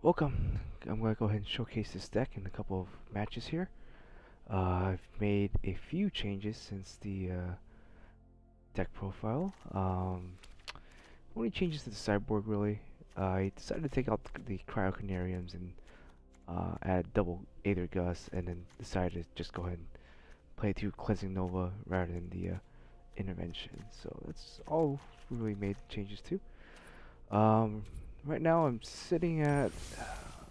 Welcome. I'm going to go ahead and showcase this deck in a couple of matches here. I've made a few changes since the deck profile. Only changes to the sideboard really. I decided to take out the Cryocanariums and add double Aether Gust, and then decided to just go ahead and play 2 Cleansing Nova rather than the Intervention. So that's all we really made changes to. Right now I'm sitting at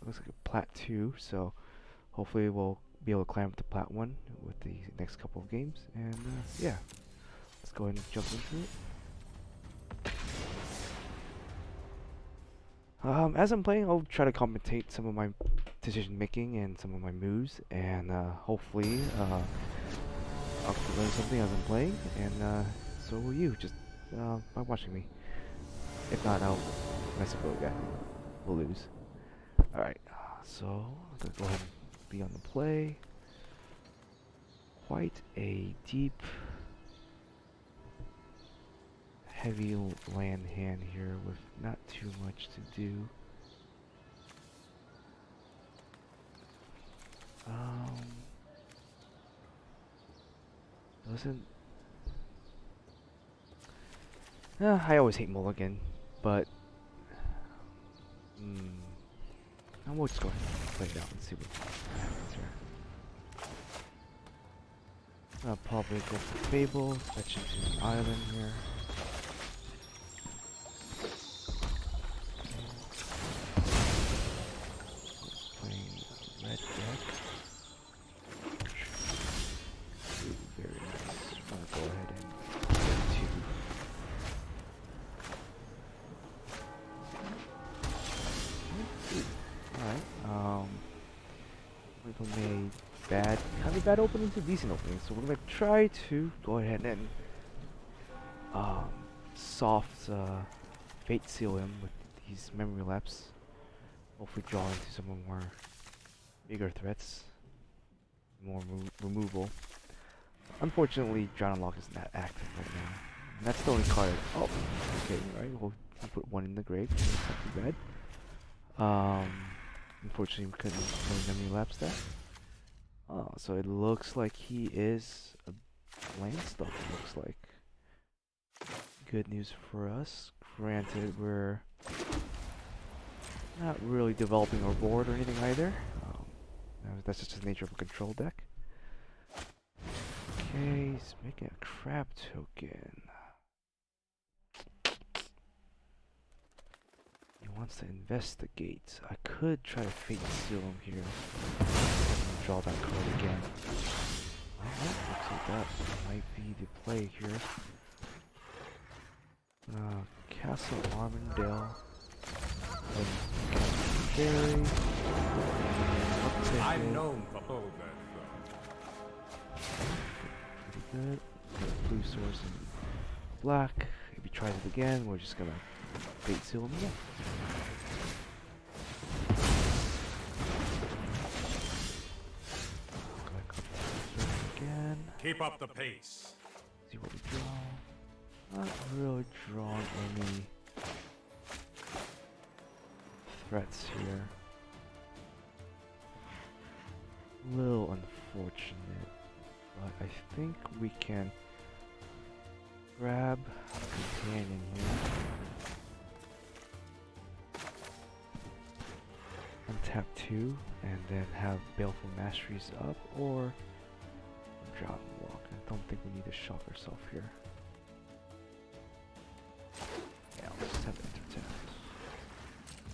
looks like a Plat 2, so hopefully we'll be able to climb up to Plat 1 with the next couple of games. And yeah, let's go ahead and jump into it. As I'm playing, I'll try to commentate some of my decision making and some of my moves, and hopefully I'll learn something as I'm playing, and so will you, just by watching me. If not, I'll mess up a guy. We'll lose. Alright, so I'm gonna go ahead and be on the play. Quite a deep, heavy land hand here with not too much to do. Doesn't... I always hate mulligan, but... I'm just going to play it out and see what happens here. I'll probably go for Fable, fetch into an island here. Playing red deck. Ooh, very nice. I'm gonna go ahead and get to Alright, we made kind of bad openings to decent openings, so we're gonna try to go ahead and soft fate seal him with these memory lapse. Hopefully draw into some more bigger threats, more removal. Unfortunately, Drown Lock is not active right now. And that's the only card. Oh, okay, right. We'll put one in the grave. So it's not too bad. Unfortunately, we couldn't really memory lapse that. Oh, so it looks like he is a land stuff. It looks like good news for us. Granted, we're not really developing our board or anything either. That's just the nature of a control deck. Okay, he's making a crab token. He wants to investigate. I could try to fate seal him here. Draw that card again. Looks like that might be the play here. Castle Armandale. Castle I'm known for boldness. Pretty good. Got blue source and black. If he tries it again, we're just gonna fate seal him again. Keep up the pace. See what we draw. Not really drawn any threats here. A little unfortunate, but I think we can grab a companion here. Untap 2 and then have Baleful Masteries up, or Drown Walk. I don't think we need to shock ourselves here. Yeah, let's just have Enter Tap.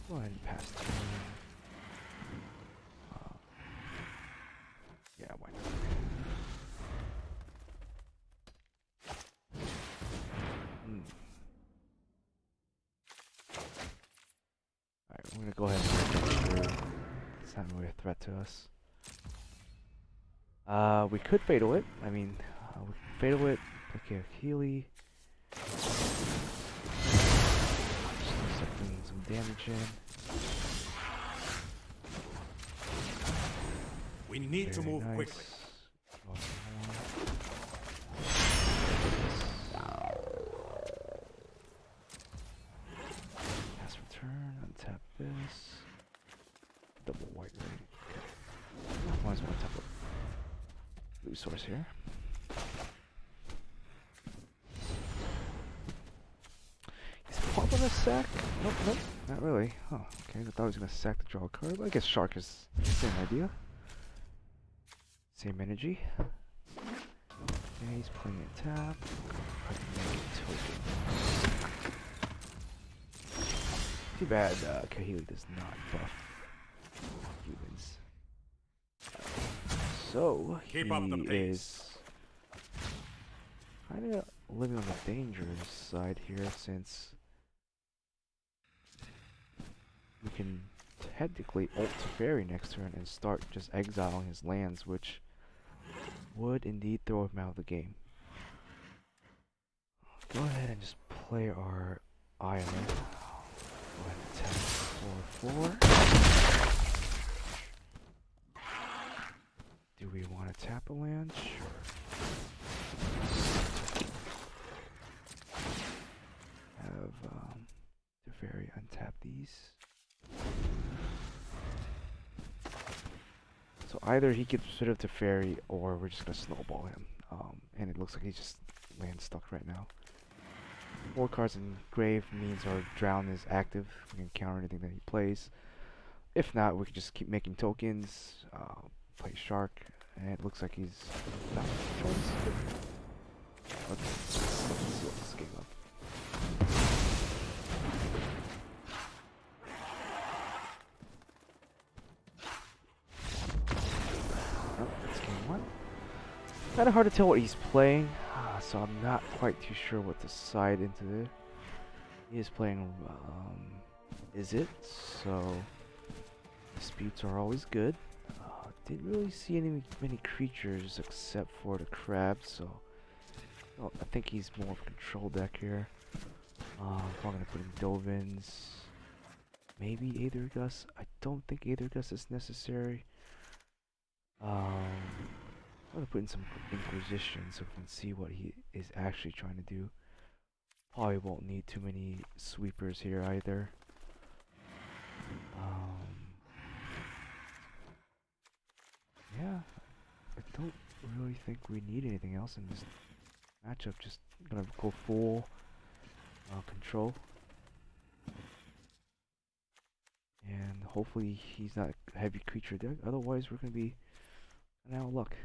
Go ahead and pass turn. Yeah, why not? Alright, we're gonna go ahead and make sure it's not really a threat to us. We could Fatal it. I mean, we could Fatal it, play a Healy. Just sucking some damage in. We need to move quickly. Pass return, untap this. Might as well tap a blue source here. Is Plat gonna sack? Nope, nope, not really. Oh, okay, I thought he was gonna sack to draw a card, but I guess Shark is the same idea. Same energy. Yeah, he's playing a tap. Make a token. Too bad Kahili does not buff humans. So he is kind of living on the dangerous side here, since we can technically ult to fairy next turn and start just exiling his lands, which would indeed throw him out of the game. Go ahead and just play our island. Go ahead and tap 4/4. Do we want to tap a land? Sure. Have the fairy untap these. So either he gets rid of the fairy, or we're just gonna snowball him. And it looks like he's just land stuck right now. 4 cards in grave means our drown is active. We can counter anything that he plays. If not, we can just keep making tokens. Play shark, and it looks like he's not a choice. Let's see what this game up. Oh, that's game 1. Kind of hard to tell what he's playing, so I'm not quite too sure what to side into there. He is playing, is it? So disputes are always good. Didn't really see many creatures except for the crab, so I think he's more of a control deck here. I'm gonna put in Dovins, maybe Aethergus. I don't think Aethergus is necessary. I'm gonna put in some Inquisition so we can see what he is actually trying to do. Probably won't need too many sweepers here either. Yeah, I don't really think we need anything else in this matchup. Just gonna go full control, and hopefully he's not a heavy creature deck. Otherwise, we're gonna be out of luck.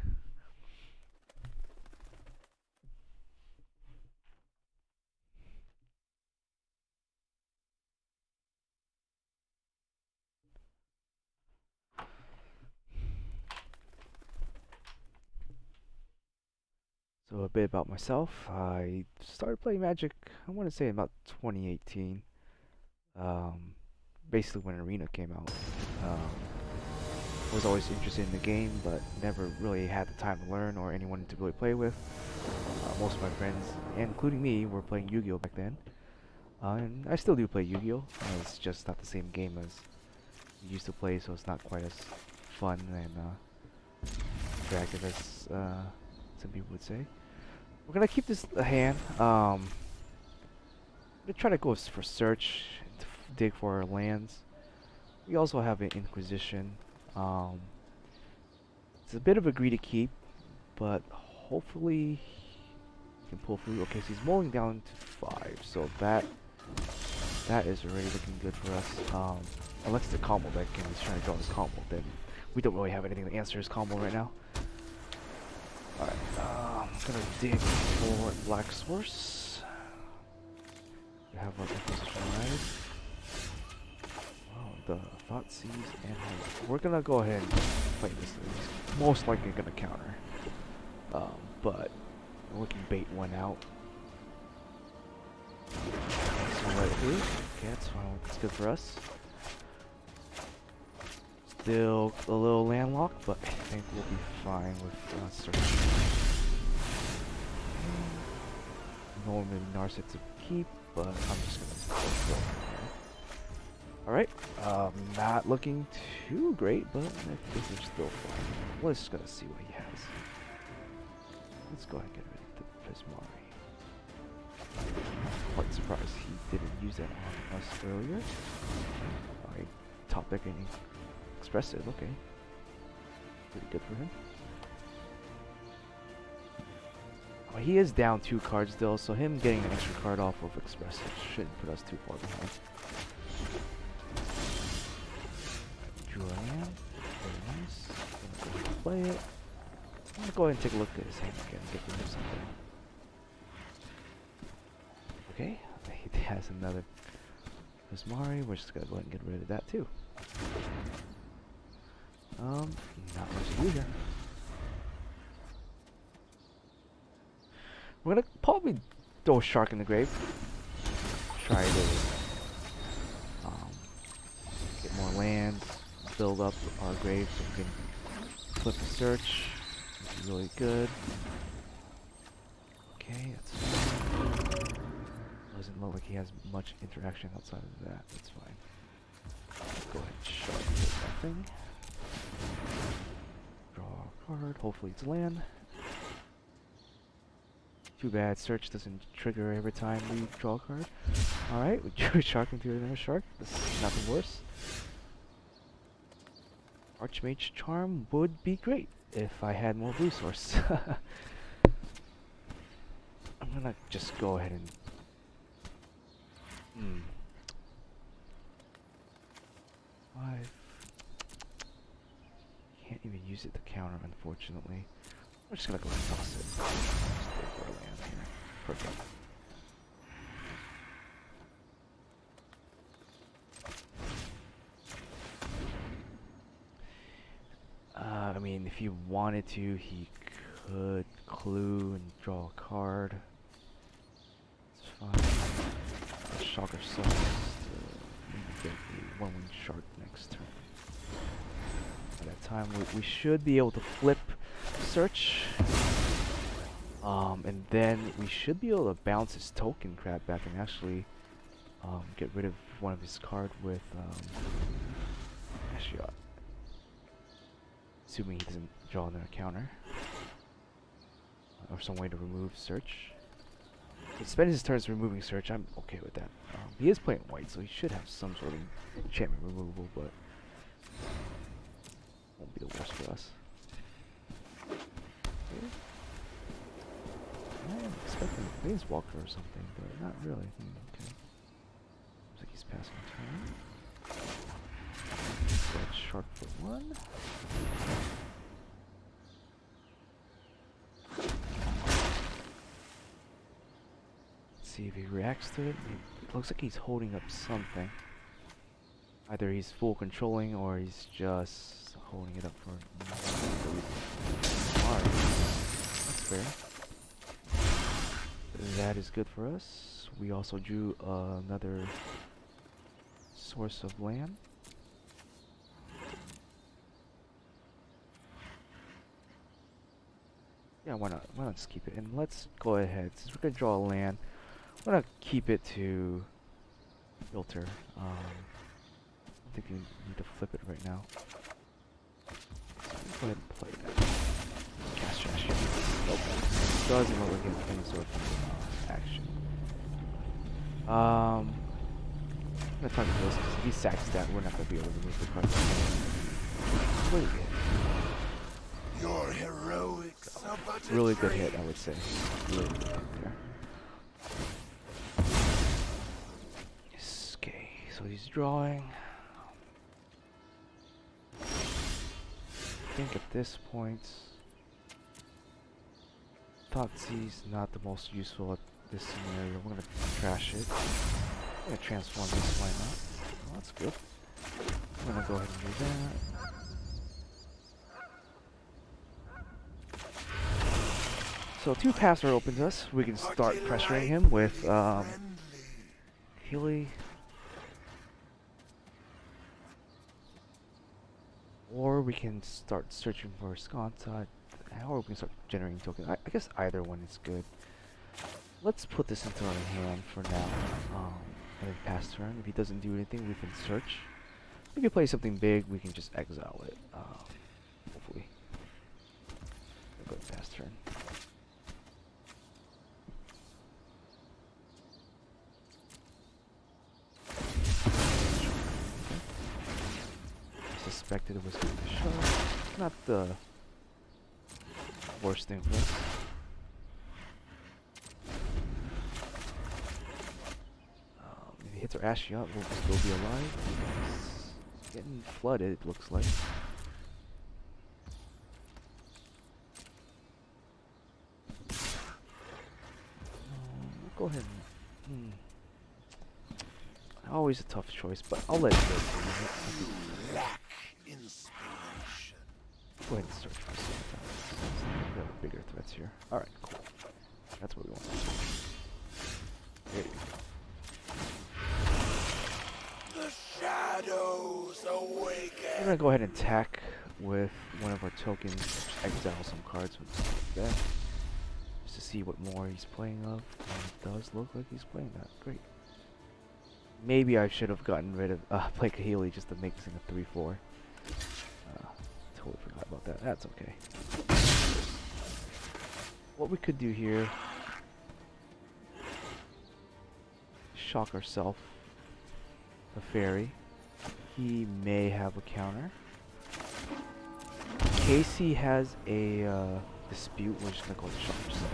So a bit about myself. I started playing Magic, I want to say about 2018. Basically when Arena came out. Was always interested in the game, but never really had the time to learn or anyone to really play with. Most of my friends, including me, were playing Yu-Gi-Oh back then. And I still do play Yu-Gi-Oh! It's just not the same game as we used to play, so it's not quite as fun and interactive as some people would say. We're gonna keep this a hand. I'm gonna try to go for search, to dig for our lands. We also have an Inquisition. It's a bit of a greedy keep, but hopefully we can pull through. Okay, so he's mulling down to 5, so that is already looking good for us. Unless it's a combo deck and he's trying to draw his combo, then we don't really have anything to answer his combo right now. Alright, I'm gonna dig for black source. We have our Inquisition Rise. Wow, the Thought Seize and we're gonna go ahead and play this thing. He's most likely gonna counter. But we can bait one out. So let it through. Okay, that's fine. That's good for us. Still a little landlocked, but I think we'll be fine with search. Normally Narset's a keep, but I'm just gonna go for it. Alright, not looking too great, but I think we're still fine. We're just gonna see what he has. Let's go ahead and get rid of the Prismari. I'm quite surprised he didn't use that on us earlier. Alright, top deck and expressive, okay. pretty good for him. Oh, he is down 2 cards though, so him getting an extra card off of Express shouldn't put us too far behind. Drew a land. Very nice. Gonna go ahead and play it. I'm gonna go ahead and take a look at his hand again and get rid of something. Okay, he has another Mari. We're just gonna go ahead and get rid of that too. Not much to do here. We're gonna probably throw a Shark in the grave. Try to get more lands, build up our grave so we can flip the search, which is really good. Okay, that's fine. Doesn't look like he has much interaction outside of that. That's fine. Let's go ahead and Shark that thing. Draw a card. Hopefully it's land. Too bad search doesn't trigger every time we draw a card. Alright, we drew a Shark into another Shark. This is nothing worse. Archmage Charm would be great if I had more blue source. I'm gonna just go ahead and... Five. Can't even use it to counter, unfortunately. We're just gonna go ahead and toss it. Just go for a land here. Perfect. I mean, if he wanted to, he could clue and draw a card. It's fine. Shock ourselves to get the 1-wing shark next turn. By that time, we should be able to flip search. And then we should be able to bounce his token crab back and actually get rid of one of his cards with actually, assuming he doesn't draw another counter or some way to remove search. If he spends his turns removing search, I'm okay with that. He is playing white, so he should have some sort of enchantment removal, but won't be the worst for us. Okay. I'm expecting a Planeswalker or something, but not really. Okay. Looks like he's passing turn. Red Shark for 1. Let's see if he reacts to it. It looks like he's holding up something. Either he's full controlling or he's just holding it up for no reason. Alright. That's fair. That is good for us. We also drew another source of land. Yeah, why not? Why not just keep it? And let's go ahead. Since we're gonna draw a land, we're gonna keep it to filter. I don't think we need to flip it right now. So go ahead and play that. Cast trash. Nope. Doesn't look like it has any sort of action. I'm gonna target this because if he sacks that, we're not gonna be able to remove the card. Really good. Your heroics are but Really good hit, I would say. Really good hit there. Okay, so he's drawing. I think at this point, Thoughtseize not the most useful at this scenario. We're gonna trash it. I'm gonna transform this, why not? Well, that's good. I'm gonna go ahead and do that. So 2 paths are open to us. We can start pressuring him with Healy. Or we can start searching for Sconta. Or we can start generating tokens. I guess either one is good. Let's put this into our hand for now. And then pass turn. If he doesn't do anything, we can search. If he plays something big, we can just exile it. Hopefully. Go ahead and pass turn. suspected it was going to be a shark. Not the worst thing for us. If he hits our Ashiot, we'll still be alive. It's getting flooded, it looks like. We'll go ahead and... Always a tough choice, but I'll let it go. You lack inspiration. Go ahead and search for some we have bigger threats here. Alright, cool. That's what we want. There you go. The shadows awaken. We're gonna go ahead and attack with one of our tokens. Just exile some cards with that. Just to see what more he's playing of. And it does look like he's playing that. Great. Maybe I should have gotten rid of play Kahili just to make this into 3-4. Totally forgot about that. That's okay. What we could do here, shock ourselves. A fairy. He may have a counter. In case he has a dispute, we're just gonna go to shock ourselves.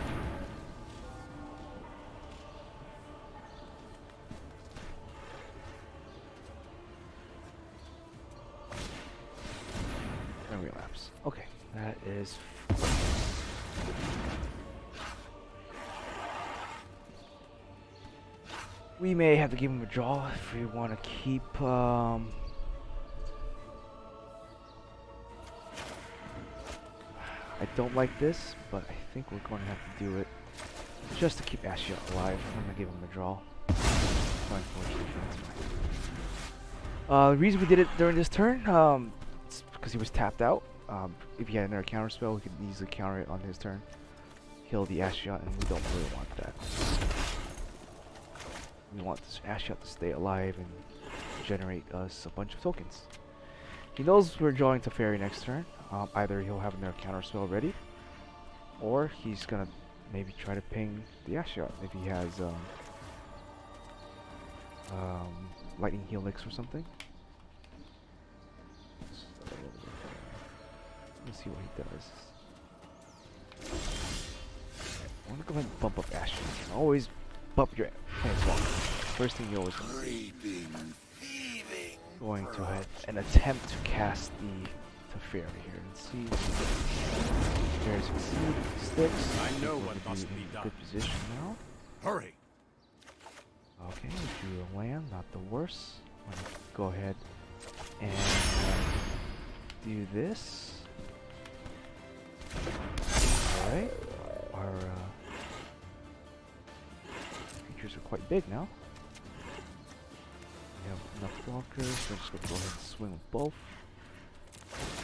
Relapse. Okay, that is. We may have to give him a draw if we want to keep. I don't like this, but I think we're going to have to do it just to keep Ashiot alive. I'm going to give him a draw. Unfortunately, that's fine. The reason we did it during this turn, it's because he was tapped out. If he had another counter spell, we could easily counter it on his turn. Kill the Ashiot, and we don't really want that. We want this Ashiot to stay alive and generate us a bunch of tokens. He knows we're drawing Teferi next turn. Either he'll have another counter spell ready, or he's gonna maybe try to ping the Ashiot if he has Lightning Helix or something. So, let's see what he does. I want to go ahead and bump up Ashiot. Always bump your Planeswalker. First thing you always want. Going to ahead and attempt to cast the Teferi here and see if Teferi succeeds. Sticks. I know what must be done. Good position now. Hurry! Okay, we drew a land, not the worst. I'm gonna go ahead and do this. Alright. Our creatures are quite big now. We have enough blockers, so I'm just gonna go ahead and swing with both.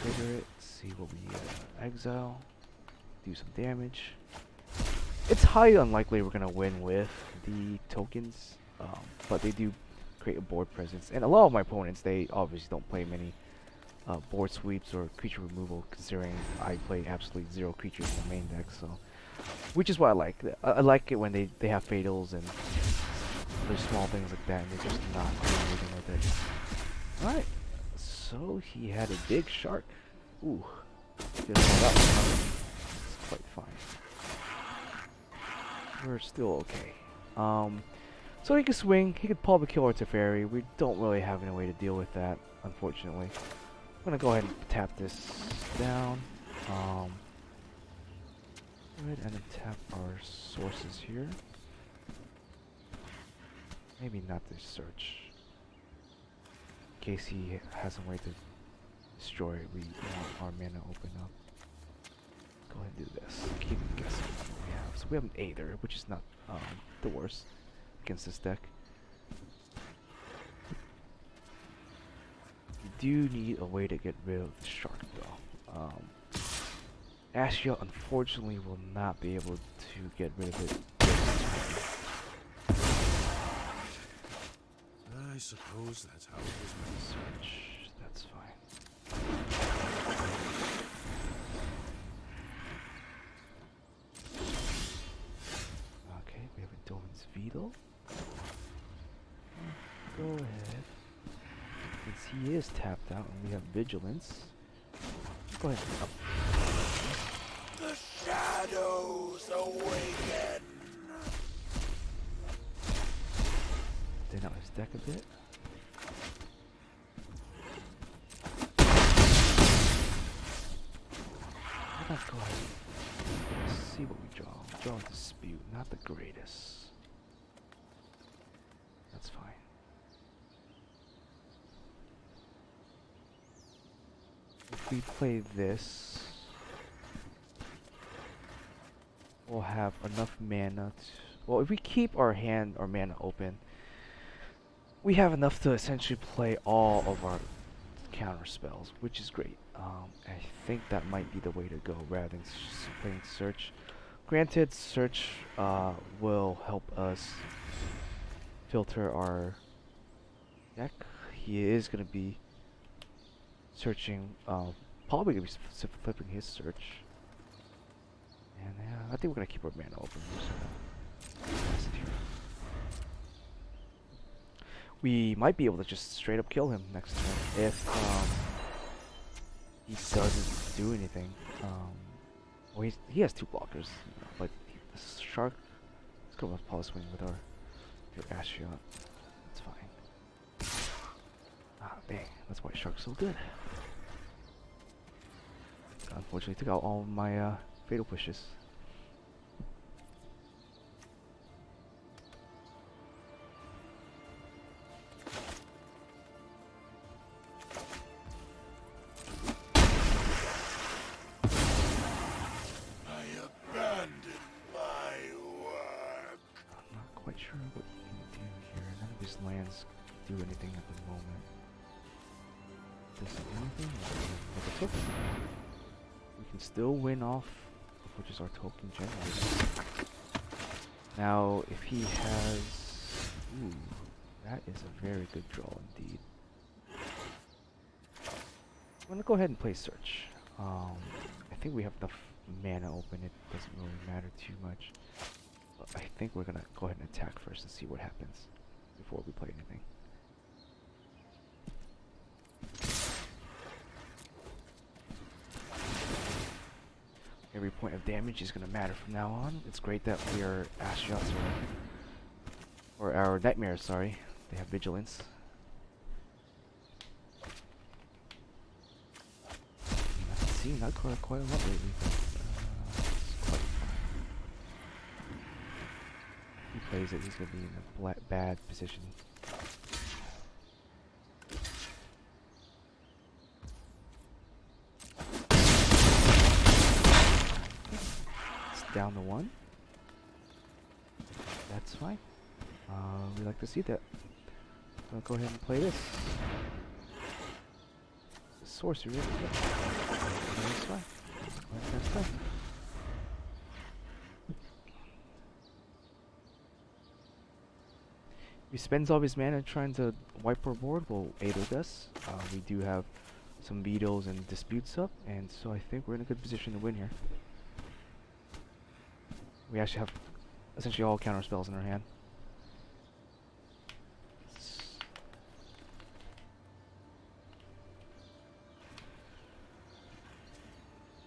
Trigger it, see what we exile, do some damage. It's highly unlikely we're gonna win with the tokens, but they do create a board presence. And a lot of my opponents, they obviously don't play many board sweeps or creature removal, considering I play absolutely zero creatures in the main deck. So, which is what I like. I like it when they have fatals and there's small things like that, and they're just not doing anything with it. All right. So he had a big shark. Ooh, didn't know that was coming. It's quite fine. We're still okay. So he could swing. He could probably kill our Teferi. We don't really have any way to deal with that, unfortunately. I'm gonna go ahead and tap this down. Go ahead and tap our sources here. Maybe not this search. In case he has a way to destroy it, we want our mana open up. Go ahead and do this. Keep guessing what we have. So we have an Aether, which is not the worst against this deck. We do need a way to get rid of the shark though. Ashiot unfortunately will not be able to get rid of it. I suppose that's how it was meant. Search, that's fine. Okay, we have a Dovin's Veedle. Go ahead. Since he is tapped out and we have vigilance. Go ahead. Up. The shadows awaken. Thin out his deck a bit. Let's go ahead. Let's see what we draw. Draw a dispute, not the greatest. That's fine. If we play this, we'll have enough mana to... Well, if we keep our hand or mana open, we have enough to essentially play all of our counter spells, which is great. I think that might be the way to go rather than just playing Search. Granted, Search will help us filter our deck. He is going to be searching, probably going to be flipping his Search. And I think we're going to keep our mana open. We might be able to just straight up kill him next turn if he doesn't do anything. Well, he has 2 blockers, but the shark is going to pause swing with our Ashiot. That's fine. Ah, dang, that's why Shark's so good. Unfortunately, took out all of my fatal pushes. Lands do anything at the moment. Does anything? Like a token. We can still win off, which is our token generator. Now, if he has, ooh, that is a very good draw indeed. I'm gonna go ahead and play Search. I think we have enough mana open. It doesn't really matter too much. But I think we're gonna go ahead and attack first and see what happens before we play anything. Every point of damage is going to matter from now on. It's great that we are Ashiots or our Nightmares, sorry. They have vigilance. I've seen that card quite a lot lately. If he plays it, he's going to be in a bad position. Down to 1. That's fine. We like to see that. I'll go ahead and play this. Sorcery. That's fine. That's fine. He spends all his mana trying to wipe our board. Well, Ado does. We do have some vetoes and disputes up, and so I think we're in a good position to win here. We actually have essentially all counter spells in our hand.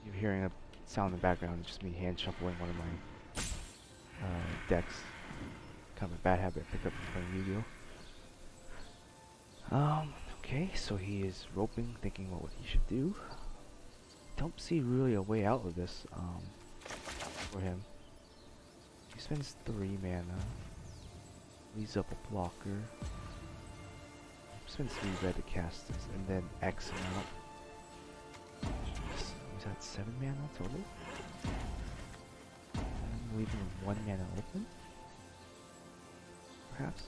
You're hearing a sound in the background, it's just me hand shuffling one of my decks. Kind of a bad habit I picked up from playing Yu-Gi-Oh! Okay, so he is roping, thinking about what he should do. Don't see really a way out of this for him. He spends 3 mana, leaves up a blocker, spends 3 red to cast this, and then X amount. Was that 7 mana total? And leaving 1 mana open? Perhaps?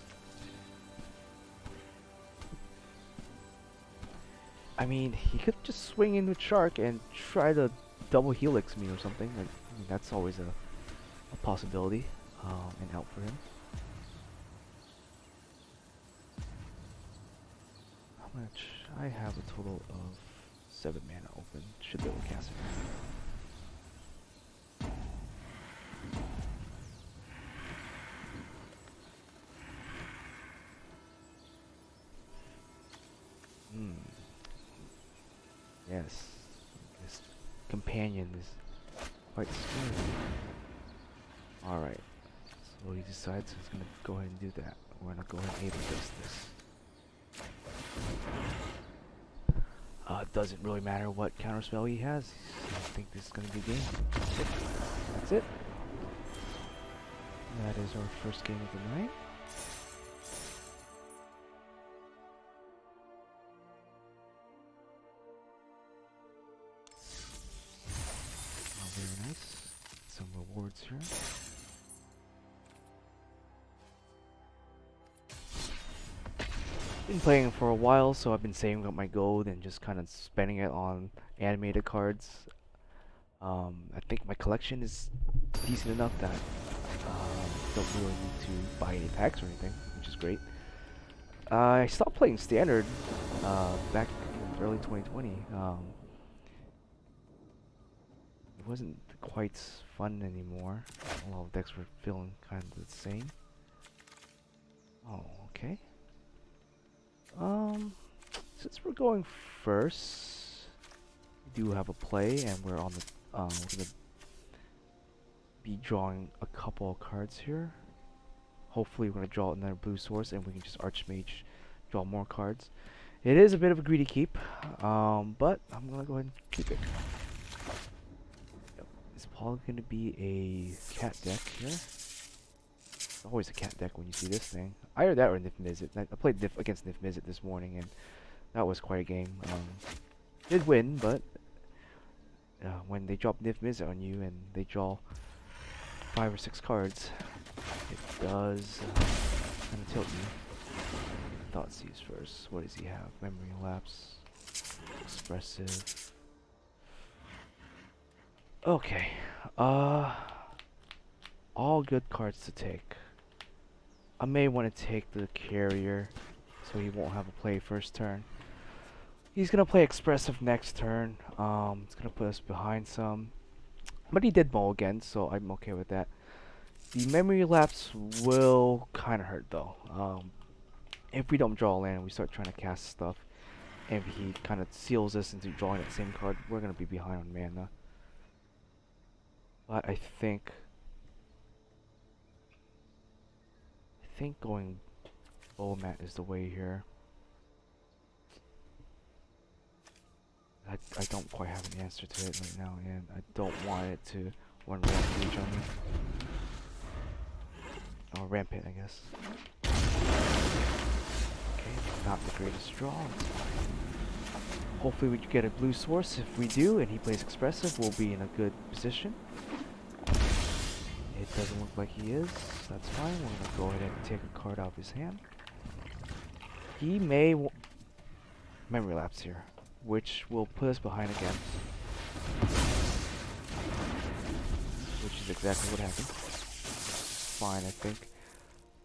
I mean, he could just swing in with Shark and try to double helix me or something. Like, I mean, that's always a possibility, and out for him. How much? I have a total of 7 mana open. Should be able to cast it. Yes, this companion is quite scary. Alright, so he decides he's gonna go ahead and do that. We're gonna go ahead and able test this. It doesn't really matter what counterspell he has. I think this is gonna be game. That's it. That is our first game of the night. Oh, very nice. Some rewards here. Been playing for a while, so I've been saving up my gold and just kind of spending it on animated cards. I think my collection is decent enough that don't really need to buy any packs or anything, which is great. I stopped playing standard back in early 2020. It wasn't quite fun anymore. A lot of decks were feeling kind of the same. Oh, okay. Since we're going first, we do have a play, and we're on the we're gonna be drawing a couple of cards here. Hopefully, we're gonna draw another blue source, and we can just Archmage draw more cards. It is a bit of a greedy keep, but I'm gonna go ahead and keep it. Yep. It's probably gonna be a cat deck here. It's always a cat deck when you see this thing. Either that or Nif Mizzet. I played against Nif Mizzet this morning, and that was quite a game. Did win, but when they drop Nif Mizzet on you and they draw 5 or 6 cards, it does kind of tilt you. Thoughtseize first. What does he have? Memory Lapse. Expressive. Okay. All good cards to take. I may want to take the Carrier, so he won't have a play first turn. He's gonna play Expressive next turn. It's gonna put us behind some, but he did mulligan, so I'm okay with that. The Memory Lapse will kind of hurt though. If we don't draw land and we start trying to cast stuff, and he kind of seals us into drawing that same card, we're gonna be behind on mana. But I think going Mat is the way here. I don't quite have an answer to it right now, and I don't want it to run Rampage on me. Or Rampant, I guess. Okay, not the greatest draw. It's fine. Hopefully we get a blue source. If we do, and he plays Expressive, we'll be in a good position. It doesn't look like he is. That's fine. We're gonna go ahead and take a card out of his hand. He may Memory Lapse here, which will put us behind again. Which is exactly what happened. Fine, I think.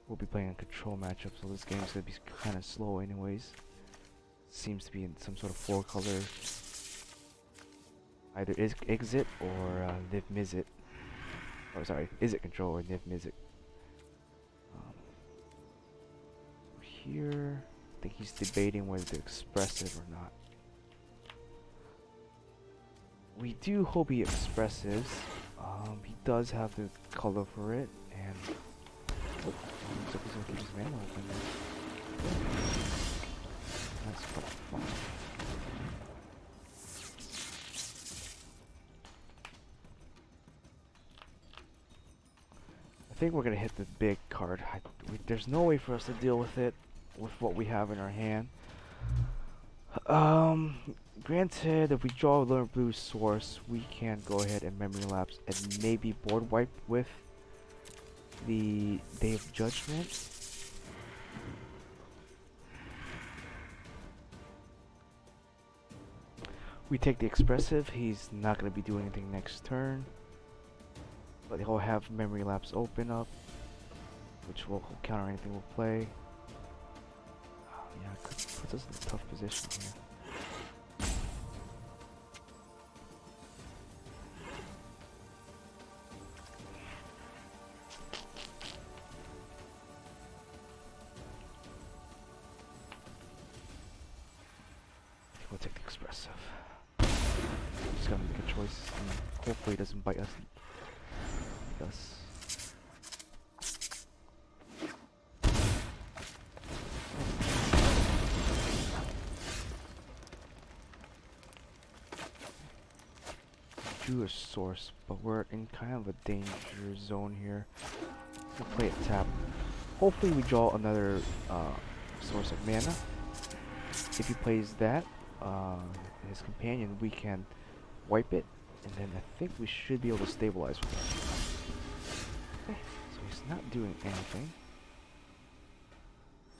We'll be playing a control matchup, so this game's gonna be kind of slow anyways. Seems to be in some sort of 4-color. Either Exit or Nif Mizzet. Oh, sorry, is it control or Nif Mizzet? Here, I think he's debating whether to Expressive or not. We do hope he Expressives. He does have the color for it, and looks like he's gonna keep his mana open there. That's fun. I think we're gonna hit the big card. There's no way for us to deal with it with what we have in our hand. Granted, if we draw another blue source, we can go ahead and Memory Lapse and maybe board wipe with the Day of Judgment. We take the Expressive. He's not going to be doing anything next turn, but he'll have Memory Lapse open up, which will counter anything we'll play. Yeah, it puts us in a tough position here. I think we'll take the Expressive. Just gotta make a choice, and hopefully it doesn't bite us. Do a source, but we're in kind of a danger zone here. We'll play it tap. Hopefully we draw another source of mana. If he plays that, his companion, we can wipe it, and then I think we should be able to stabilize with that. Okay, so he's not doing anything.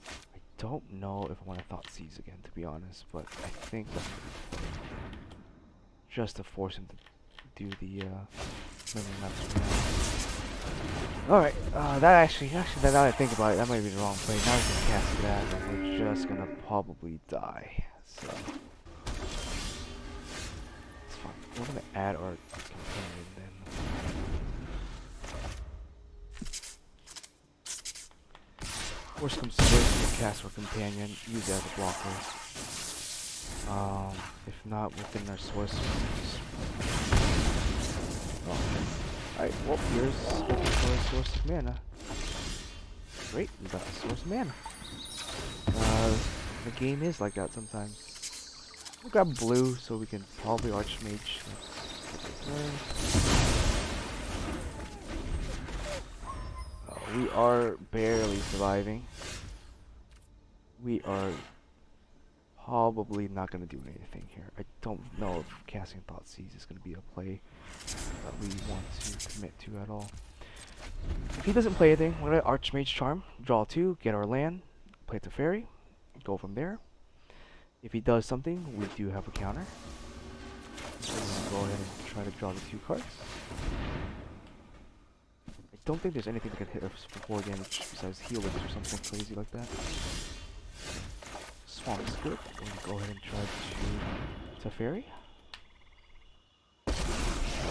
I don't know if I want to Thought Seize again, to be honest, but I think that's just to force him to do the Alright, that actually, now that I think about it, that might be the wrong play. Now we can cast that, and we're just gonna probably die. So it's fine. We're gonna add our companion then. Worst comes to worst, we'll cast our companion, use that as a blocker. If not within our source. Alright, well, here's our source of mana. Great, we got the source of mana. The game is like that sometimes. We got blue, so we can probably Archmage. We are barely surviving. We are probably not going to do anything here. I don't know if casting Thought Seize is going to be a play that we want to commit to at all. If he doesn't play anything, we're going to Archmage Charm, draw 2, get our land, play the fairy, go from there. If he does something, we do have a counter. So we'll go ahead and try to draw the 2 cards. I don't think there's anything that can hit us for 4 damage besides Helix or something crazy like that. Swamp is good. We're going to go ahead and try to Teferi.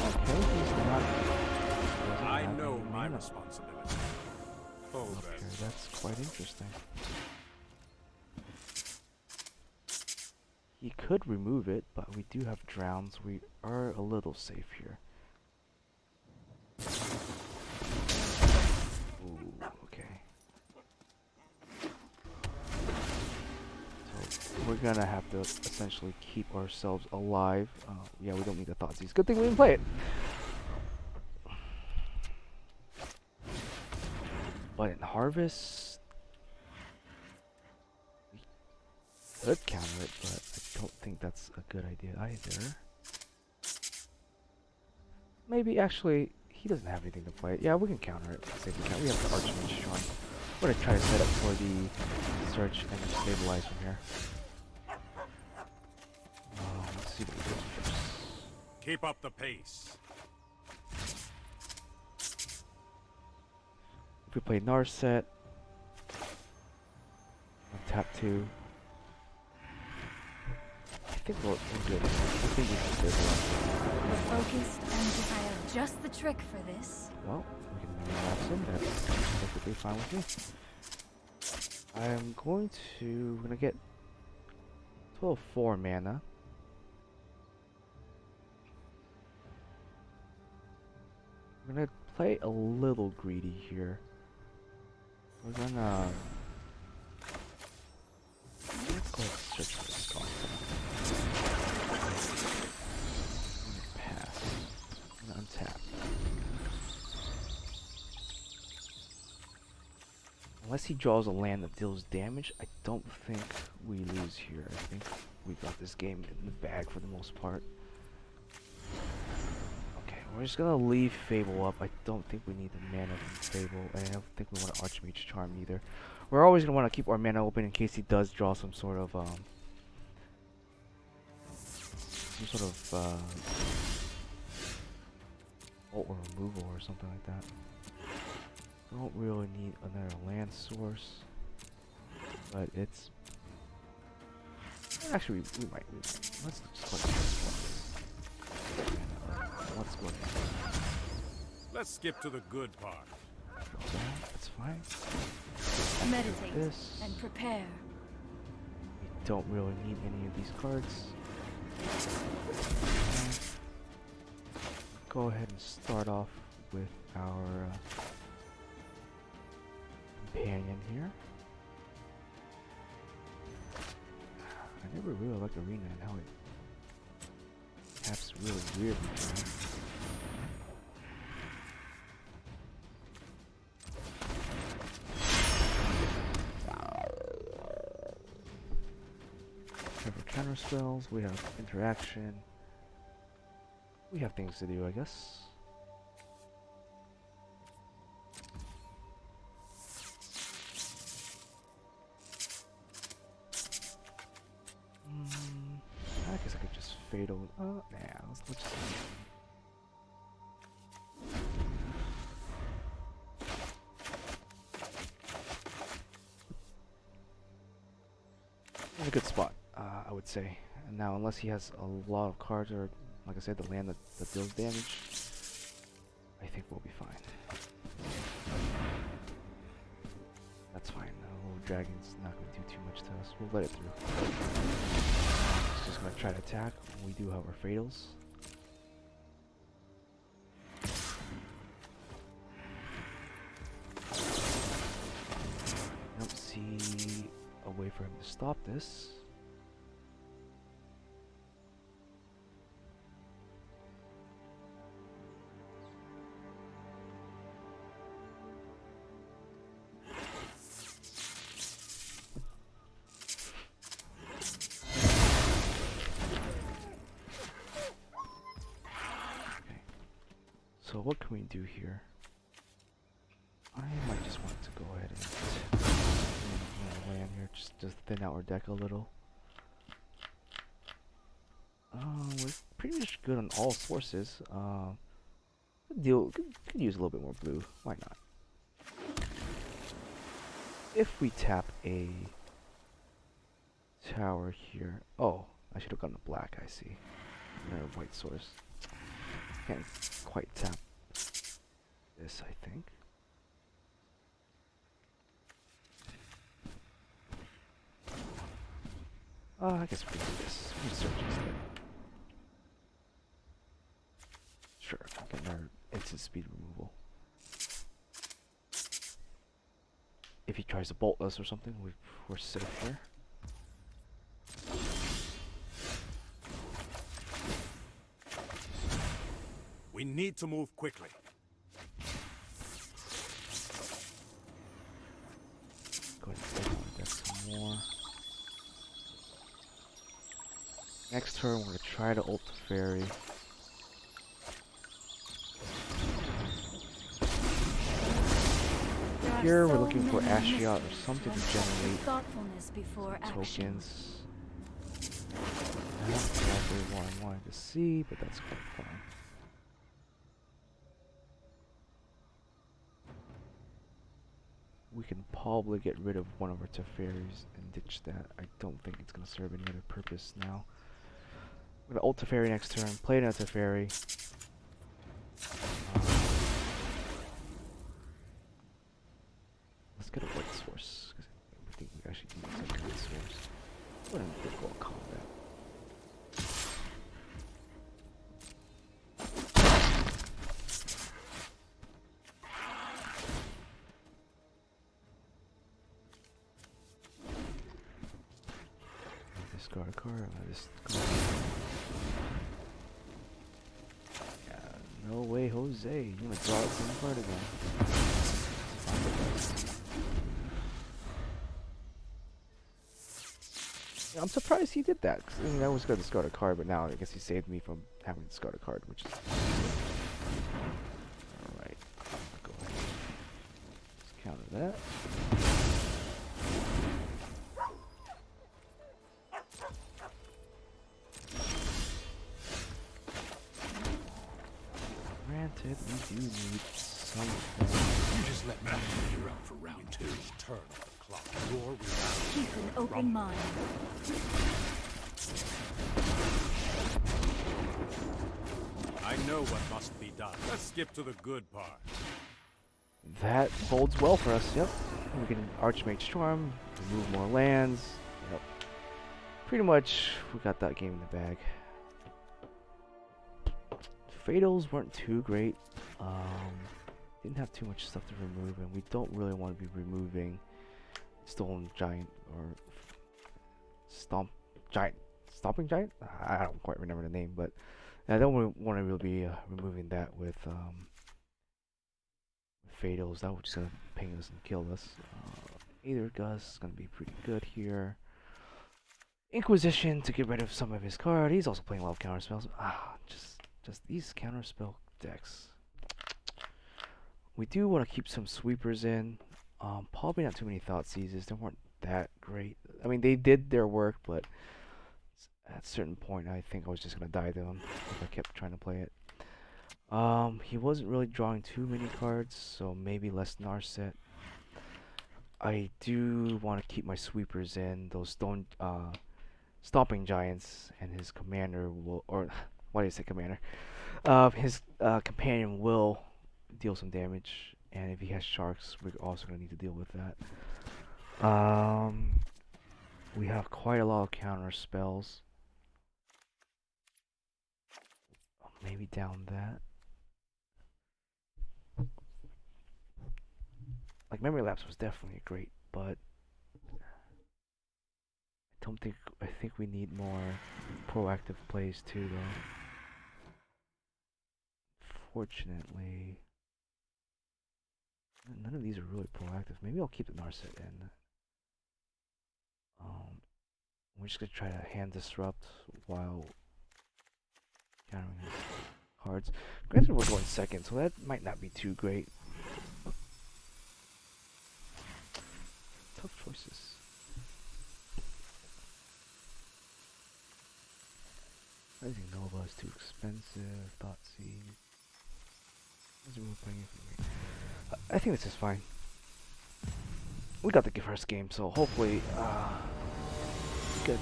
Okay, he's not. I know my responsibility. Oh, okay, that's quite interesting. He could remove it, but we do have drowns. We are a little safe here. Ooh, okay. So we're gonna have to essentially keep ourselves alive. Yeah, we don't need the Thought Seize. Good thing we didn't play it. But in Harvest, we could counter it, but I don't think that's a good idea either. Maybe actually he doesn't have anything to play. Yeah, we can counter it. We have the Archmage Charm. We're gonna try to set up for the search and then stabilize from here. Let's see what we do first. keep up the pace. If we play Narset, tap 2. I think we're good. I think we can stabilize. We're focused, and if I have just the trick for this. Well, we can relax in. That's perfectly fine with me. I'm going to. We're gonna get 4 mana. We're gonna play a little greedy here. We're gonna. Let's go ahead and search for this card. Pass. I'm gonna untap. Unless he draws a land that deals damage, I don't think we lose here. I think we got this game in the bag for the most part. Okay, we're just gonna leave Fable up. I don't think we need the mana from Fable, and I don't think we want to Archmage Charm either. We're always gonna want to keep our mana open in case he does draw some sort of ult or removal or something like that. Don't really need another land source, but it's actually we might. Let's just go ahead. Let's go ahead. Let's skip to the good part. That's fine. Meditate This. and prepare. We don't really need any of these cards. go ahead and start off with our companion here. I never really liked Arena and how it taps really weird. We have our counter spells, we have interaction. We have things to do, I guess. I guess I could just fade over. Oh, nah, let's just. In a good spot, I would say. And now, unless he has a lot of cards, or like I said, the land that deals damage, I think we'll be fine. That's fine. Dragon's not going to do too much to us. We'll let it through. It's just going to try to attack. We do have our fatals. I don't see a way for him to stop this. So what can we do here? I might just want to go ahead and land here, just to thin out our deck a little. We're pretty much good on all sources. Could use a little bit more blue. Why not? If we tap a tower here, oh, I should have gone to black. I see. Another white source. Can't quite tap this, I think. I guess we can do this. We can search instead. Sure, get our instant speed removal. If he tries to bolt us or something, we're safe here. We need to move quickly. Go ahead and get some more. Next turn, we're going to try to ult the fairy. Here, we're looking for Ashiot or something to generate tokens. Not exactly what I wanted to see, but that's quite fine. We can probably get rid of one of our Teferis and ditch that. I don't think it's going to serve any other purpose now. I'm going to ult Teferi next turn, play another Teferi. Let's get a white source, because I think we actually can use a white source. What a difficult combat. Discard a card, yeah, no way, Jose. You wanna draw the same card again? Yeah, I'm surprised he did that. 'Cause, I mean, I was gonna discard a card, but now I guess he saved me from having to discard a card, which is alright. Go ahead. Let's counter that. Granted, we do need something. You just let me you're up for round two. Turn the clock. Your Keep an open mind. I know what must be done. Let's skip to the good part. That bodes well for us, yep. We can Archmage Storm, remove more lands, yep. Pretty much, we got that game in the bag. Fatals weren't too great. Didn't have too much stuff to remove, and we don't really want to be removing Stolen Giant or Stomping Giant? I don't quite remember the name, but I don't want to really be removing that with Fatals. That would just gonna ping us and kill us. Aether Gust is gonna be pretty good here. Inquisition to get rid of some of his card. He's also playing a lot of counter spells. Just these counter spell decks. We do want to keep some sweepers in. Probably not too many Thought Seizes. They weren't that great. I mean, they did their work, but at a certain point, I think I was just gonna die to them if I kept trying to play it. He wasn't really drawing too many cards, so maybe less Narset. I do want to keep my sweepers in. Those Stomping Giants and his commander will, or why did I say commander? His companion will deal some damage, and if he has sharks, we're also gonna need to deal with that. We have quite a lot of counter spells. Maybe down that. Like Memory Lapse was definitely great, but I think we need more proactive plays too, though. Fortunately, none of these are really proactive. Maybe I'll keep the Narset in. We're just gonna try to hand disrupt while countering his cards. Granted, we're going second, so that might not be too great. Tough choices. Rising Nova is too expensive. Thoughtseize. Doesn't really bring anything. I think this is fine. We got the first game, so hopefully, good.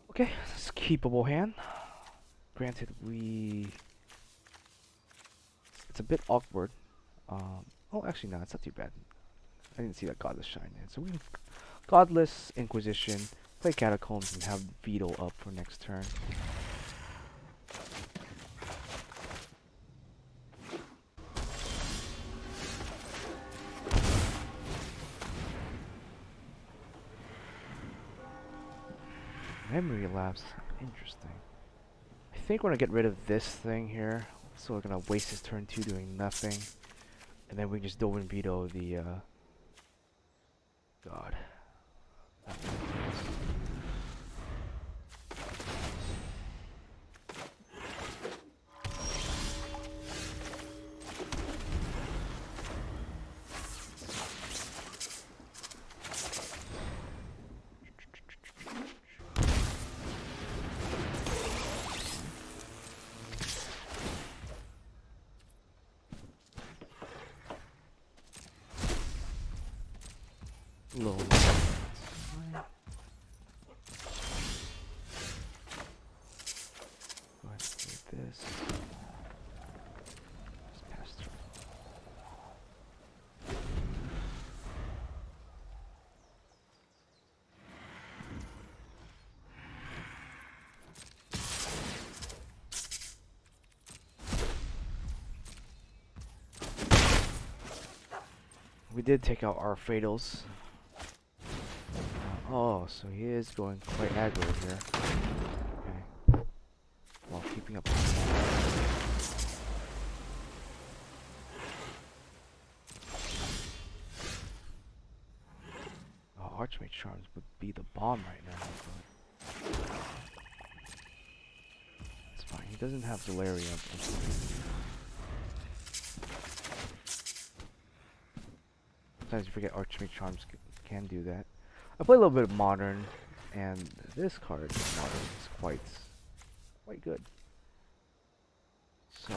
Okay, it's a keepable hand. Granted, it's a bit awkward. Oh, actually, no, it's not too bad. I didn't see that Godless Shine in. So we have Godless, Inquisition, play Catacombs, and have Veto up for next turn. Memory Lapse, interesting. I think we're gonna get rid of this thing here, so we're gonna waste his turn 2 doing nothing, and then we just Dovin Veto the God. Low. Go ahead and do this. Just pass through. We did take out our Fatals. Oh, so he is going quite aggro here. Okay. While keeping up with that. Oh, Archmage Charms would be the bomb right now, but it's fine. He doesn't have Delirium. Sometimes you forget Archmage Charms can do that. I play a little bit of Modern, and this card, Modern, is quite good. So,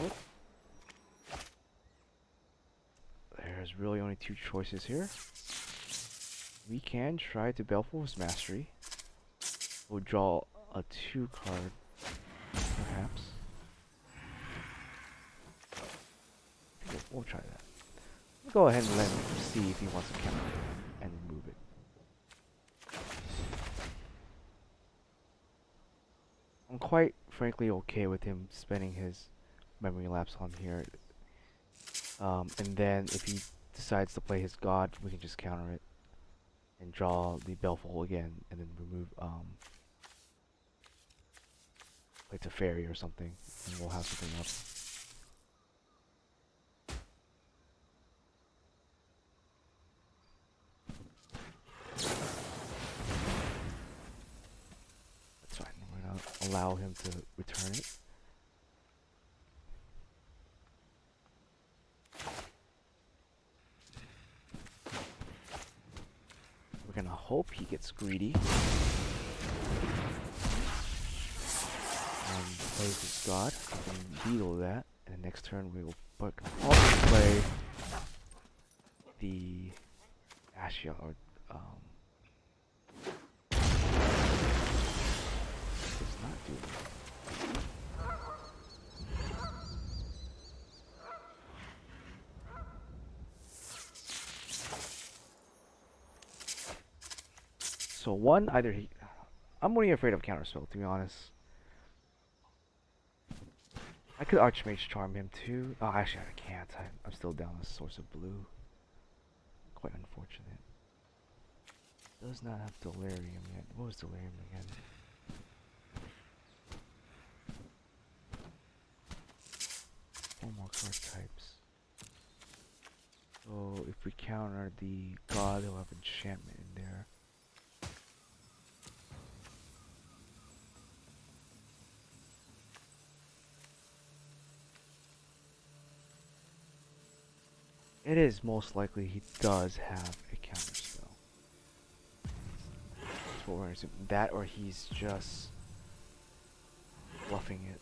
there's really only two choices here. We can try to Baleful's Mastery. We'll draw a 2 card, perhaps. We'll try that. We'll go ahead and let him see if he wants to counter and move. I'm quite frankly okay with him spending his memory lapse on here. And then if he decides to play his god, we can just counter it and draw the Belful again, and then remove like a fairy or something, and we'll have something up. That's fine. We're gonna allow him to return it. We're gonna hope he gets greedy and plays his god and beetle that. And the next turn we will probably play the Ashia or does not do it. So one, either he... I'm only afraid of counterspell, to be honest. I could Archmage Charm him too. Oh, actually I can't. I'm still down a source of blue. Quite unfortunate. Does not have Delirium yet. What was Delirium again? Four more card types. So if we counter the god, he'll have enchantment in there. It is most likely he does have a counter spell. That's what we're gonna assume. That or he's just bluffing it.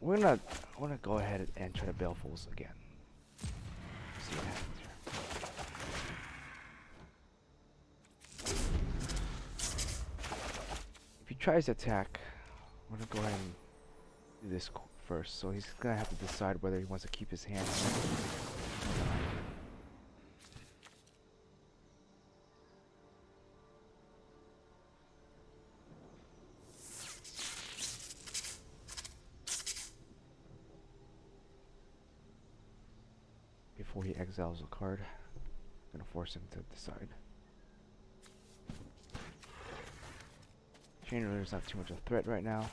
We're gonna go ahead and try to Baleful's again. See what happens here. If he tries to attack, we're gonna go ahead and do this first. So he's gonna have to decide whether he wants to keep his hand. Before he exiles a card, I'm gonna force him to decide. Chain Ruler's not too much of a threat right now.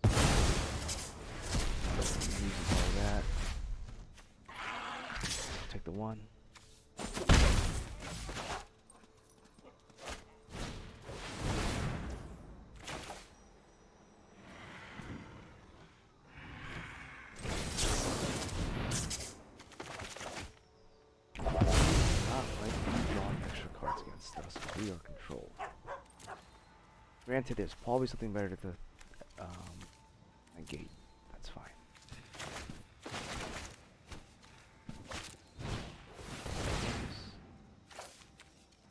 Uses all that. Take the one. We are controlled. Granted, there's probably something better to negate. That's fine.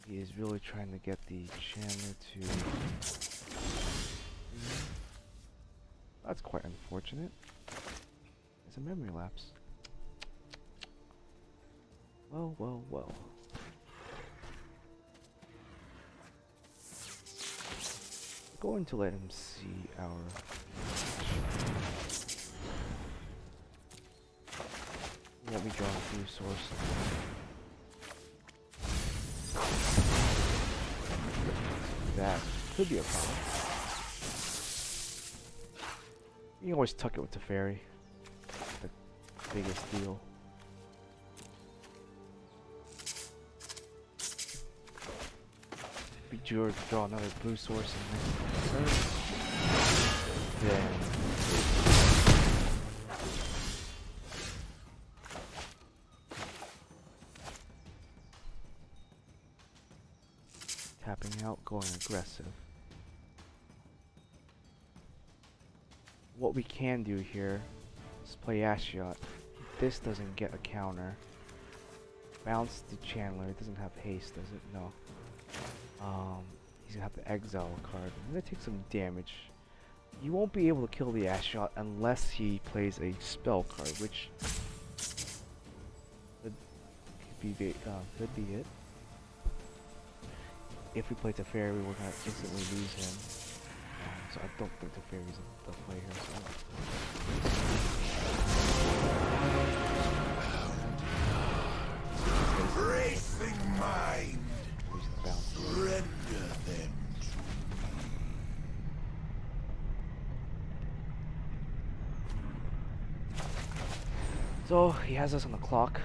He is really trying to get the Chandler to... That's quite unfortunate. It's a memory lapse. Well, well, well. Going to let him see our... Let me draw a blue source. That could be a problem. You can always tuck it with the fairy. The biggest deal. If we draw another blue source in the next turn, then tapping out, going aggressive. What we can do here, Let's play Ashiot. This doesn't get a counter. Bounce the Chandler. It doesn't have haste, does it? No. He's gonna have to exile a card. I'm gonna take some damage. You won't be able to kill the Ashiot unless he plays a spell card, which could be it. If we play Teferi, we're gonna instantly lose him. So I don't think Teferi's the play here. So Racing mind, use the bounce. render them to So he has us on the clock.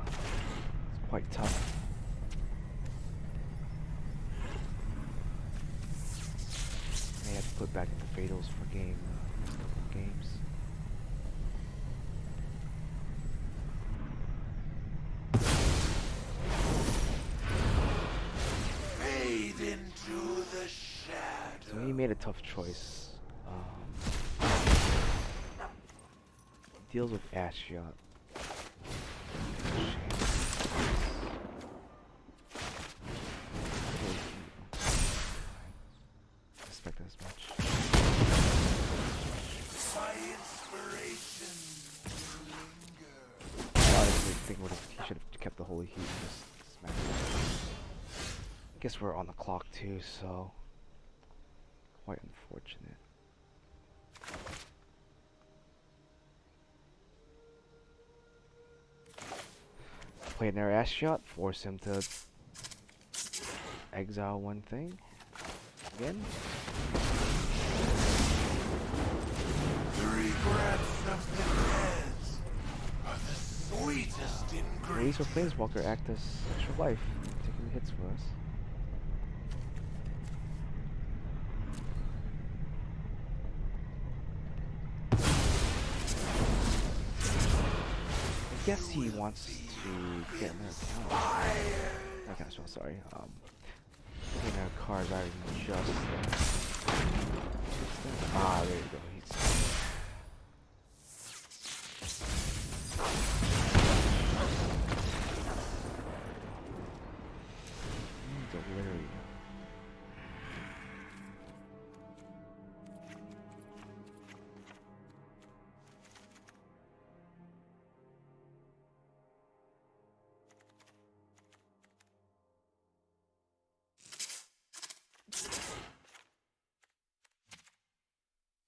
It's quite tough. May have to put back into Fatals for next couple of games. fade into the shadow. So he made a tough choice. Deals with Ashiot. Expect as much. My inspiration linger. Honestly, he should have kept the holy heat and just smacked it. I guess we're on the clock too, so quite unfortunate. Play their Ashiot, force him to exile one thing again. The regrets of the dead are the sweetest Release ingredients. or Planeswalker act as extra life, taking the hits for us. I guess he wants to get another counter. Not counter spell, sorry. Getting another card rather than just there you go. He's delirium.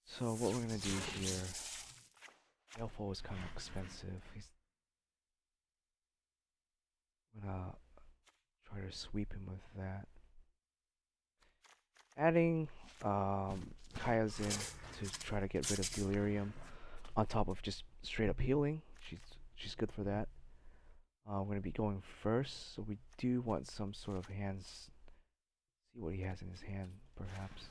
So what we're gonna do here, Elfo is kind of expensive. I'm gonna try to sweep him with that. Adding Kaya's in to try to get rid of Delirium on top of just straight up healing. She's good for that. We're gonna be going first, so we do want some sort of hands. See what he has in his hand, perhaps.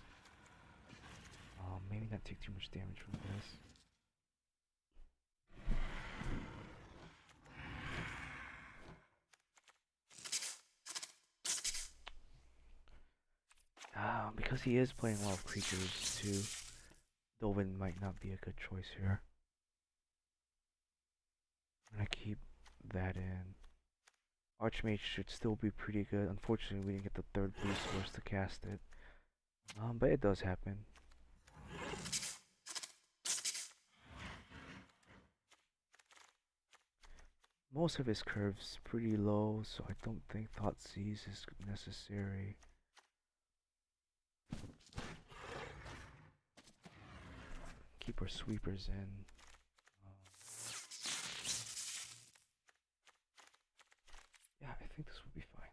Maybe not take too much damage from this. Because he is playing a lot of creatures too, Dolvin might not be a good choice here. I'm gonna keep that in. Archmage should still be pretty good. Unfortunately, we didn't get the third blue source to cast it. But it does happen. Most of his curve's pretty low, so I don't think Thoughtseize is necessary. Keep our sweepers in. Yeah, I think this will be fine.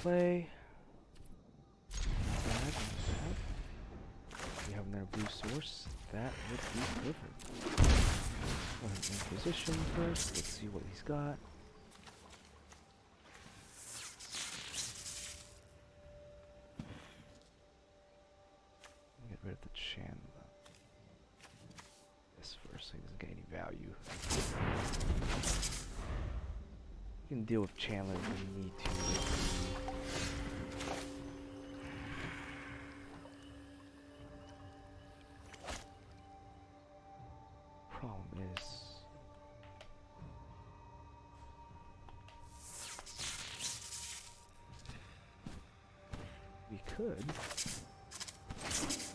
Play. We have another blue source. That would be perfect. Go ahead and position first. Let's see what he's got. Get rid of the Chandler. This first so he doesn't get any value. We can deal with Chandler if we need to. Problem is, we could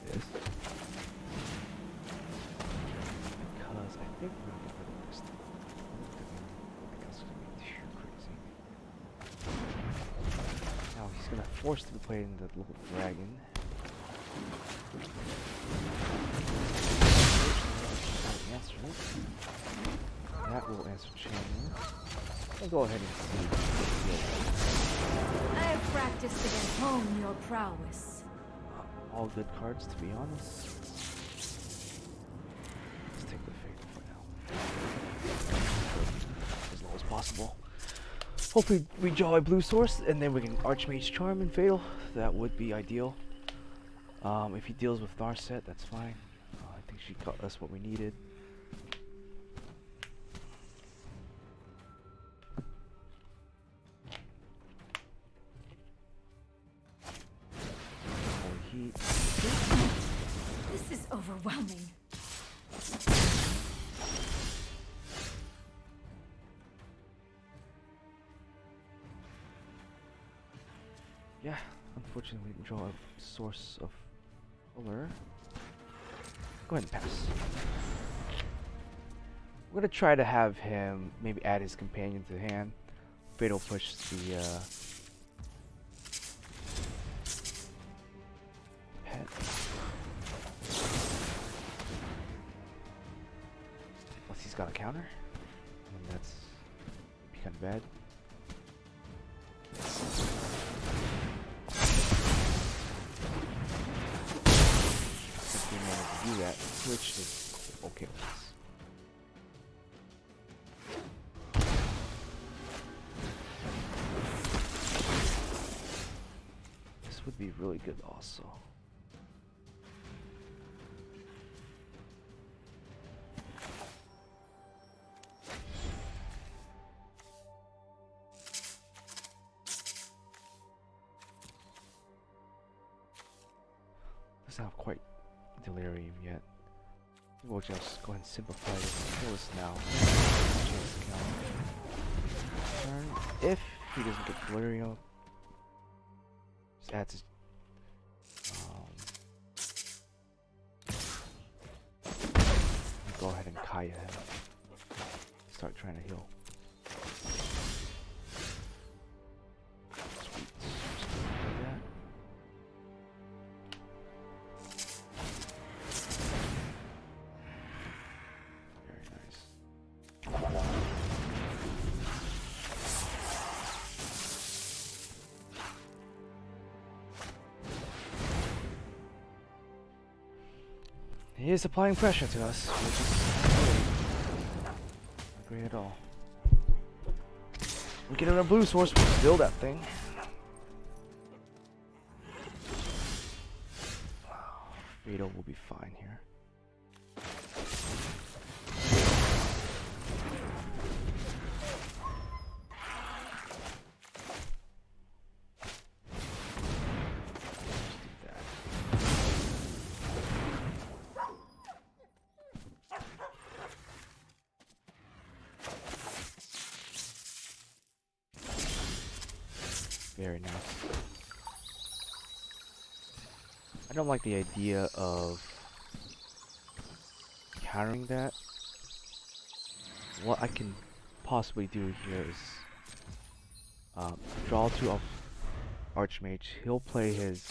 this because I think we're gonna get rid of this thing. Because it's gonna be too crazy. Now he's gonna force to play in the little dragon. Answer it. That will answer Chandler. I'll go ahead and see. I have practiced against home your prowess. All good cards, to be honest. Let's take the Fatal for now. As low as possible. Hopefully we draw a blue source and then we can Archmage Charm and Fatal. That would be ideal. If he deals with Narset, that's fine. I think she got us what we needed. Heat. This is overwhelming. Yeah, unfortunately we draw a source of color. Go ahead and pass. We're gonna try to have him maybe add his companion to hand. Fatal push the pet. Unless he's got a counter. And that's kind of bad. If we manage to do that, Switch is okay with us. This would be really good also. Doesn't have quite delirium yet. We'll just go ahead and simplify this and kill this now. Turn. If he doesn't get delirium, just adds his go ahead and Kaya him. Start trying to heal. Sweet. Just do that. Very nice. He is applying pressure to us, which is not great at all. We get another blue source, we'll steal that thing. Fatal will be fine here. Very nice. I don't like the idea of countering that. What I can possibly do here is draw two off Archmage. He'll play his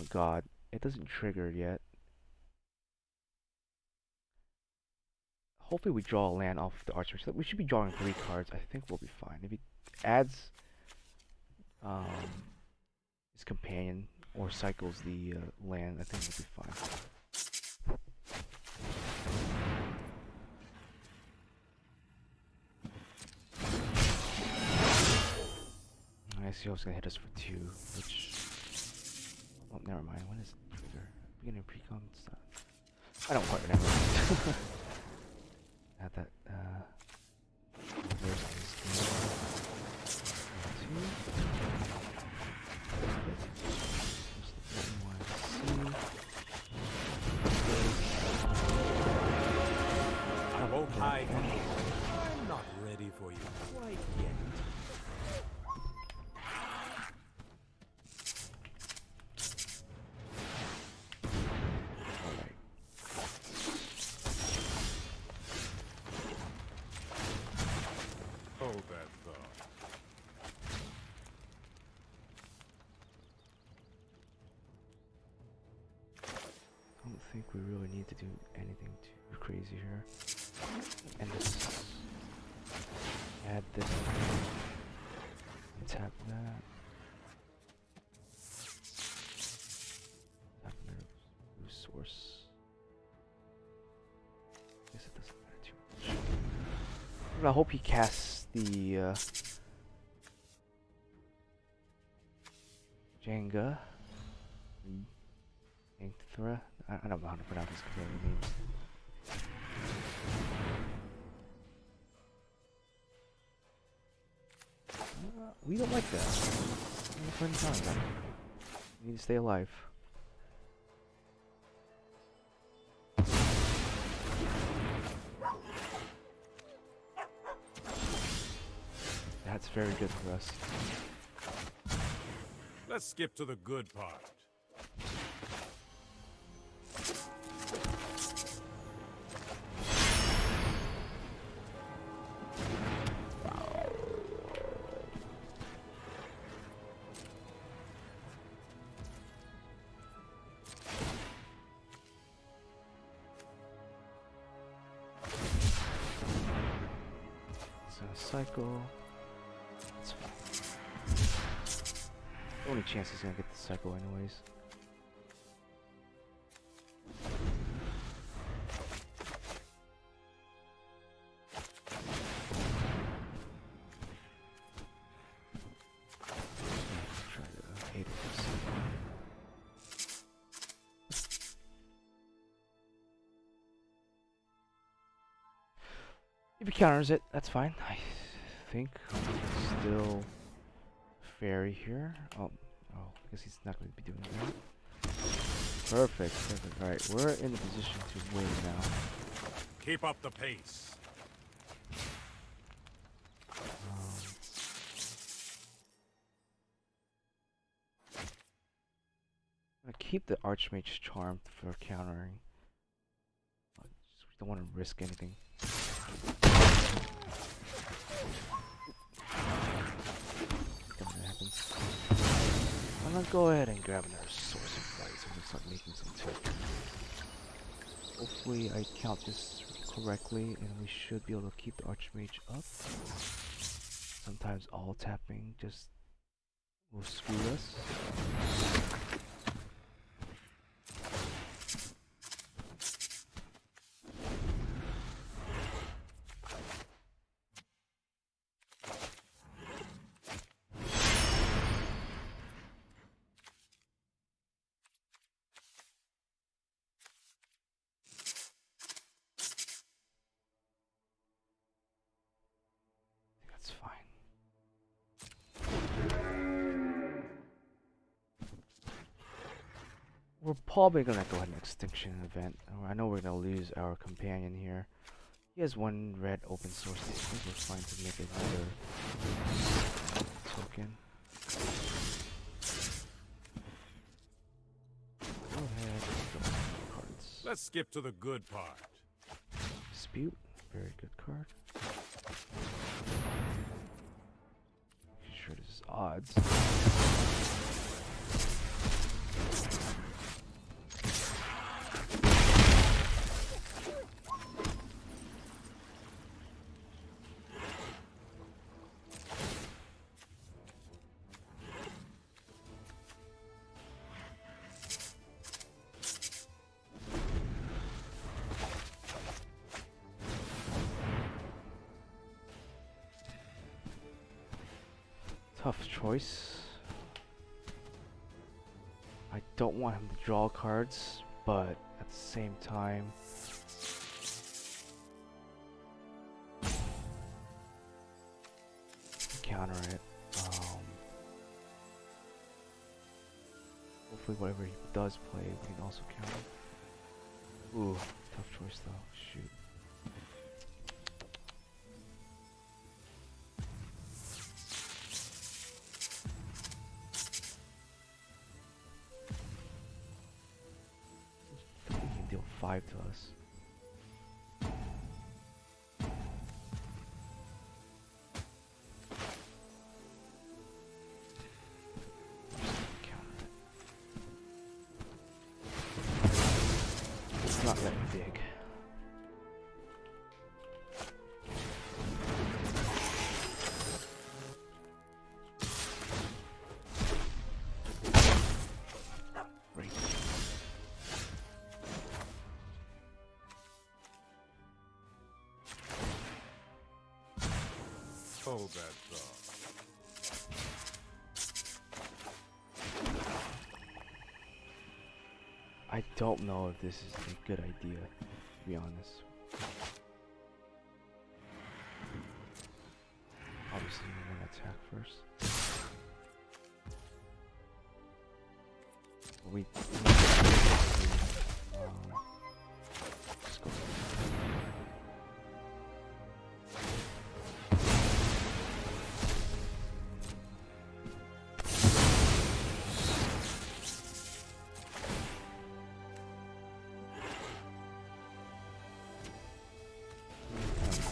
God. It doesn't trigger yet. Hopefully we draw a land off the Archmage. We should be drawing 3 cards. I think we'll be fine. If he adds his companion or cycles the land, I think we'll be fine. I see I was gonna hit us for 2, which, oh, never mind. When is it trigger? Beginning of precon stuff. I don't quite remember. Had that reverse on this game. don't think we really need to do anything too crazy here. And just add this and tap that. Tap new source. Guess it doesn't matter too much. I hope he casts the Jenga. Inkthra? I don't know how to pronounce his character name. We don't like that. We're friends on that. We need to stay alive. That's very good for us. Let's skip to the good part. Cycle. That's fine. The only chance he's gonna get the cycle anyways. Try to hate this. If he counters it, that's fine. I think still fairy here. Oh, I guess he's not going to be doing that. Perfect, perfect. All right, we're in the position to win now. Keep up the pace. I'm gonna keep the Archmage's Charm for countering. We don't want to risk anything. I'm gonna go ahead and grab another source of light so we can start making some tilt. Hopefully I count this correctly and we should be able to keep the Archmage up. Sometimes all tapping just will screw us. That's fine. We're probably gonna go ahead and extinction an event. I know we're gonna lose our companion here. He has one red open source. I think we're fine to make another token. Go ahead and draw some cards. Let's skip to the good part. Dispute, very good card. Sure, this is odds. Tough choice. I don't want him to draw cards, but at the same time, counter it. Hopefully whatever he does play, we can also counter. Ooh, tough choice though. Shoot. He can deal 5 to us. not that big. Right. Hold that thought. I don't know if this is a good idea, to be honest. Obviously, we want to attack first. But we let's go.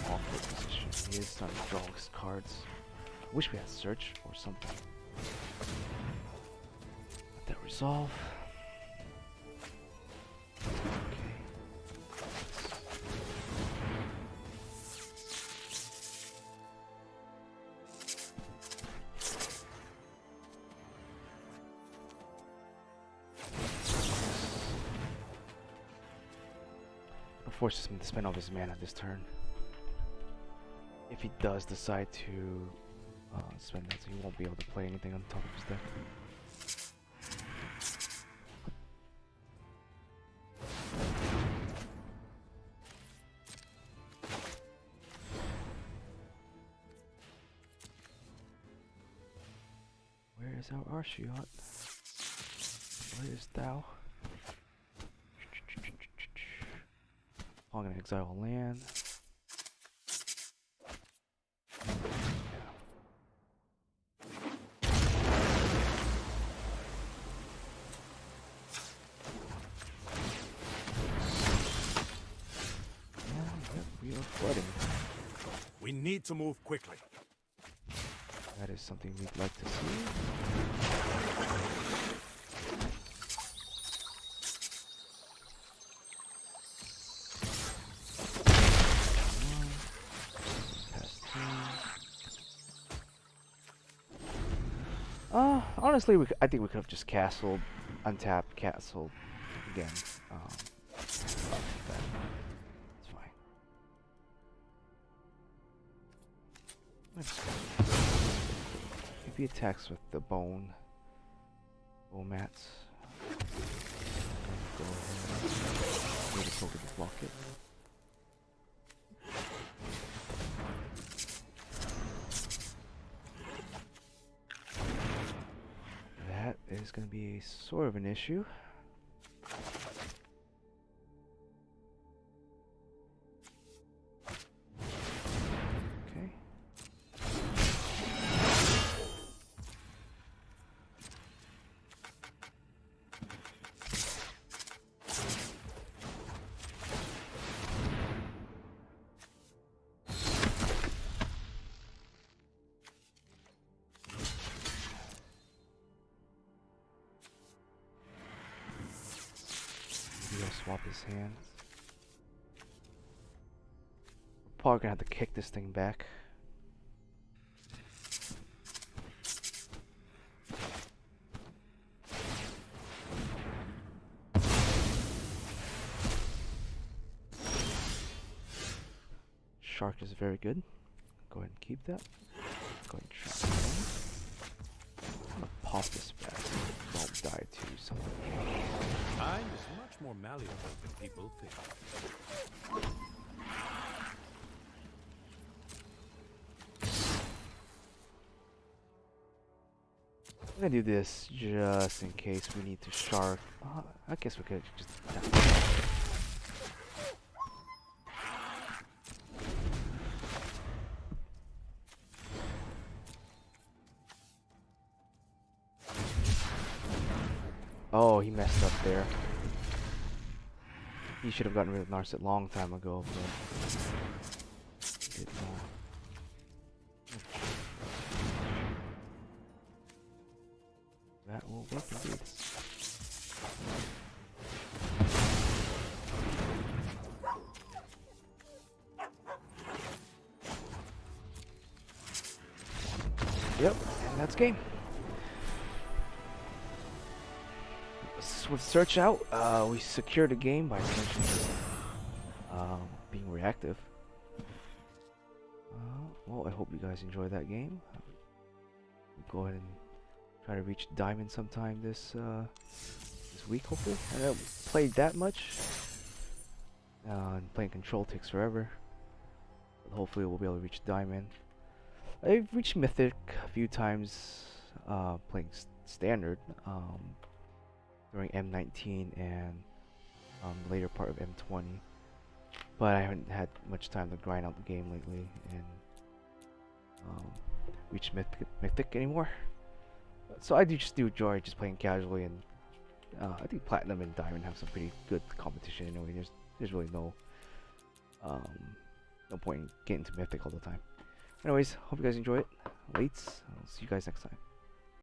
Awkward position. He is starting to draw his cards. I wish we had search or something. Let that resolve. Okay. Forces him to spend all his mana this turn. If he does decide to spend that, so he won't be able to play anything on top of his deck. Where is our Archeot? Where is thou? I'm gonna exile a land. Yep, we are flooding. We need to move quickly. That is something we'd like to see. Honestly, I think we could have just castled, untapped, castled again. It's fine. If he attacks with the bone mats, go ahead. Need a token to block it. That is going to be sort of an issue. Okay. Maybe I'll swap his hands. We're probably gonna have to kick this thing back. Shark is very good. Go ahead and keep that. Go ahead and shark it down. I'm gonna pop this back so it don't die to something. Time is much more malleable than people think. I'm gonna do this just in case we need to shark. I guess we could just. Oh, he messed up there. He should have gotten rid of Narset a long time ago, but did not. That will work indeed. Yep, and that's game. With search out, we secured the game by essentially being reactive. Well, I hope you guys enjoyed that game. Go ahead and try to reach diamond sometime this week, hopefully. I haven't played that much. And playing control takes forever. But hopefully we'll be able to reach diamond. I've reached mythic a few times playing standard during M19 and the later part of M20. But I haven't had much time to grind out the game lately and reach mythic anymore. So I just do enjoy just playing casually, and I think platinum and diamond have some pretty good competition anyway. There's really no point in getting to mythic all the time. Anyways, hope you guys enjoy it. I'll see you guys next time.